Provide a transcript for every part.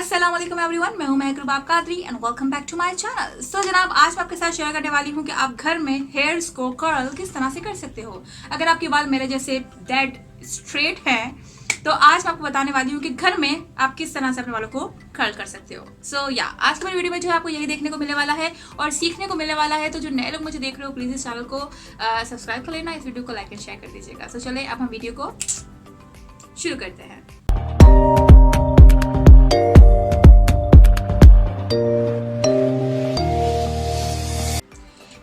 अस्सलाम वालेकुम एवरीवन, मैं हूं Mehak Rubab Qadri and welcome back to my channel. So जनाब, आज मैं आपके साथ शेयर करने वाली हूं कि आप घर में हेयर्स को कर्ल किस तरह से कर सकते हो। अगर आपके बाल मेरे जैसे डेड स्ट्रेट हैं तो आज मैं आपको बताने वाली हूं कि घर में आप किस तरह से अपने बालों को कर्ल कर सकते हो। सो आज की मेरी वीडियो में जो है आपको यही देखने को मिलने वाला है और सीखने को मिलने वाला है। तो जो नए लोग मुझे देख रहे हो, प्लीज इस चैनल को सब्सक्राइब कर लेना, इस वीडियो को लाइक एंड शेयर कर दीजिएगा। सो चले अब हम वीडियो को शुरू करते हैं।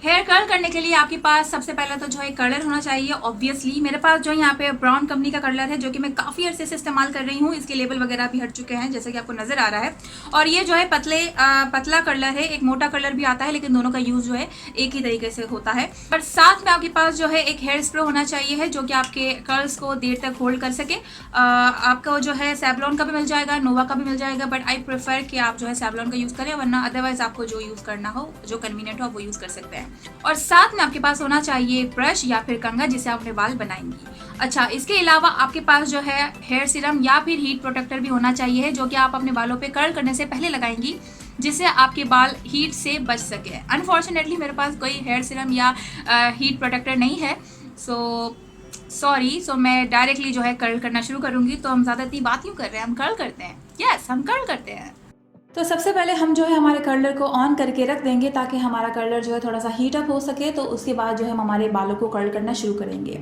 हेयर कर्ल करने के लिए आपके पास सबसे पहले तो जो है कर्लर होना चाहिए। ऑब्वियसली मेरे पास जो है यहाँ पे ब्राउन कंपनी का कर्लर है, जो कि मैं काफ़ी अरसे से इस्तेमाल कर रही हूँ। इसके लेबल वगैरह भी हट चुके हैं, जैसे कि आपको नजर आ रहा है। और ये जो है पतला कर्लर है। एक मोटा कर्लर भी आता है, लेकिन दोनों का यूज जो है एक ही तरीके से होता है। और साथ में आपके पास जो है एक हेयर स्प्रे होना चाहिए है, जो कि आपके कर्ल्स को देर तक होल्ड कर सके। आपको जो है सैवलॉन का भी मिल जाएगा, नोवा का भी मिल जाएगा, बट आई प्रेफर कि आप जो है सैवलॉन का यूज करें, वरना अदरवाइज आपको जो यूज करना हो, जो कन्वीनियंट हो, आप वो यूज कर सकते हैं। और साथ में आपके पास होना चाहिए ब्रश या फिर कंघा, जिसे आप अपने बाल बनाएंगी। अच्छा, इसके अलावा आपके पास जो है हेयर सीरम या फिर हीट प्रोटेक्टर भी होना चाहिए, जो कि आप अपने बालों पे कर्ल करने से पहले लगाएंगी, जिससे आपके बाल हीट से बच सके। अनफॉर्चुनेटली मेरे पास कोई हेयर सीरम या हीट प्रोटेक्टर नहीं है, सॉरी। मैं डायरेक्टली जो है कर्ल करना शुरू करूंगी। तो हम ज़्यादा इतनी बात क्यों कर रहे हैं, हम कर्ल करते हैं। यस, हम कर्ल करते हैं। तो सबसे पहले हम जो है हमारे कर्लर को ऑन करके रख देंगे, ताकि हमारा कर्लर जो है थोड़ा सा हीट अप हो सके। तो उसके बाद जो है हम हमारे बालों को कर्ल करना शुरू करेंगे।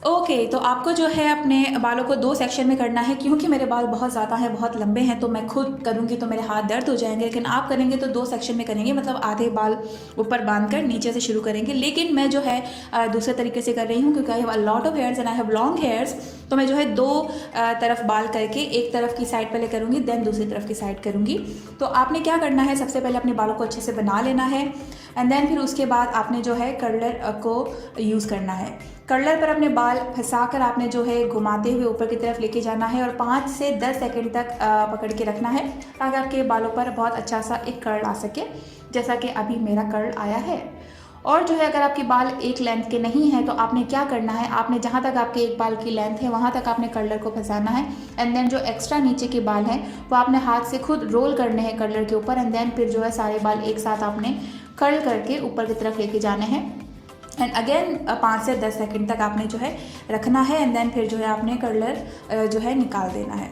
ओके, तो आपको जो है अपने बालों को 2 सेक्शन में करना है। क्योंकि मेरे बाल बहुत ज़्यादा हैं, बहुत लंबे हैं, तो मैं खुद करूँगी तो मेरे हाथ दर्द हो जाएंगे। लेकिन आप करेंगे तो 2 सेक्शन में करेंगे, मतलब आधे बाल ऊपर बांधकर नीचे से शुरू करेंगे। लेकिन मैं जो है दूसरे तरीके से कर रही हूँ, क्योंकि I have a lot of hairs and I have long hairs. तो मैं जो है 2 तरफ बाल करके एक तरफ की साइड पहले करूँगी, देन दूसरी तरफ की साइड करूँगी। तो आपने क्या करना है, सबसे पहले अपने बालों को अच्छे से बना लेना है, एंड देन फिर उसके बाद आपने जो है कर्लर को यूज़ करना है। कर्लर पर अपने बाल फंसाकर आपने जो है घुमाते हुए ऊपर की तरफ लेके जाना है और 5 से 10 सेकंड तक पकड़ के रखना है, ताकि आपके बालों पर बहुत अच्छा सा एक कर्ल आ सके, जैसा कि अभी मेरा कर्ल आया है। और जो है अगर आपके बाल एक लेंथ के नहीं हैं, तो आपने क्या करना है, आपने जहाँ तक आपके एक बाल की लेंथ है वहाँ तक आपने कर्लर को फंसाना है, एंड देन जो एक्स्ट्रा नीचे के बाल हैं वो आपने हाथ से खुद रोल करने हैं कर्लर के ऊपर, एंड देन फिर जो है सारे बाल एक साथ आपने कर्ल करके ऊपर की तरफ लेके जाने हैं। एंड अगेन 5 से 10 सेकंड तक आपने जो है रखना है, एंड देन फिर जो है आपने कर्लर जो है निकाल देना है।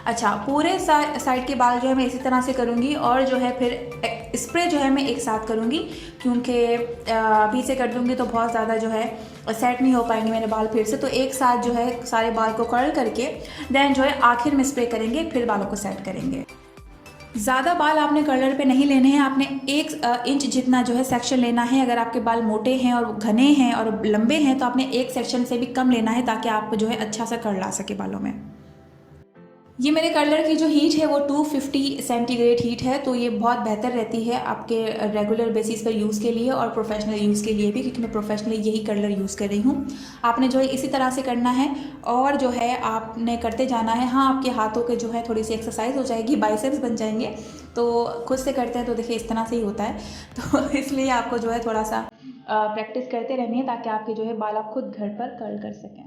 अच्छा, पूरे साइड के बाल जो है मैं इसी तरह से करूँगी, और जो है फिर स्प्रे जो है मैं एक साथ करूँगी, क्योंकि अभी से कर दूँगी तो बहुत ज़्यादा जो है सेट नहीं हो पाएंगे मेरे बाल फिर से। तो एक साथ जो है सारे बाल को कर्ल करके देन जो है आखिर में स्प्रे करेंगे, फिर बालों को सेट करेंगे। ज़्यादा बाल आपने कर्लर पे नहीं लेने हैं, आपने 1 इंच जितना जो है सेक्शन लेना है। अगर आपके बाल मोटे हैं और घने हैं और लंबे हैं, तो आपने 1 सेक्शन से भी कम लेना है, ताकि आपको जो है अच्छा सा कर्ल आ सके बालों में। ये मेरे कर्लर की जो हीट है वो 250 सेंटीग्रेड हीट है, तो ये बहुत बेहतर रहती है आपके रेगुलर बेसिस पर यूज़ के लिए और प्रोफेशनल यूज़ के लिए भी, क्योंकि मैं प्रोफेशनली यही कर्लर यूज़ कर रही हूँ। आपने जो है इसी तरह से करना है, और जो है आपने करते जाना है। हाँ, आपके हाथों के जो है थोड़ी सी एक्सरसाइज हो जाएगी, बाइसेप्स बन जाएंगे। तो खुद से करते हैं तो देखिए इस तरह से ही होता है। तो इसलिए आपको जो है थोड़ा सा प्रैक्टिस करते रहनी है, ताकि आपके जो है बाल आप खुद घर पर कर्ल कर सकें।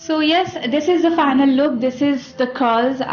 So yes, this is the final look. This is the curls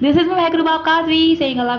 This is Mehak Rubab Qadri saying Allah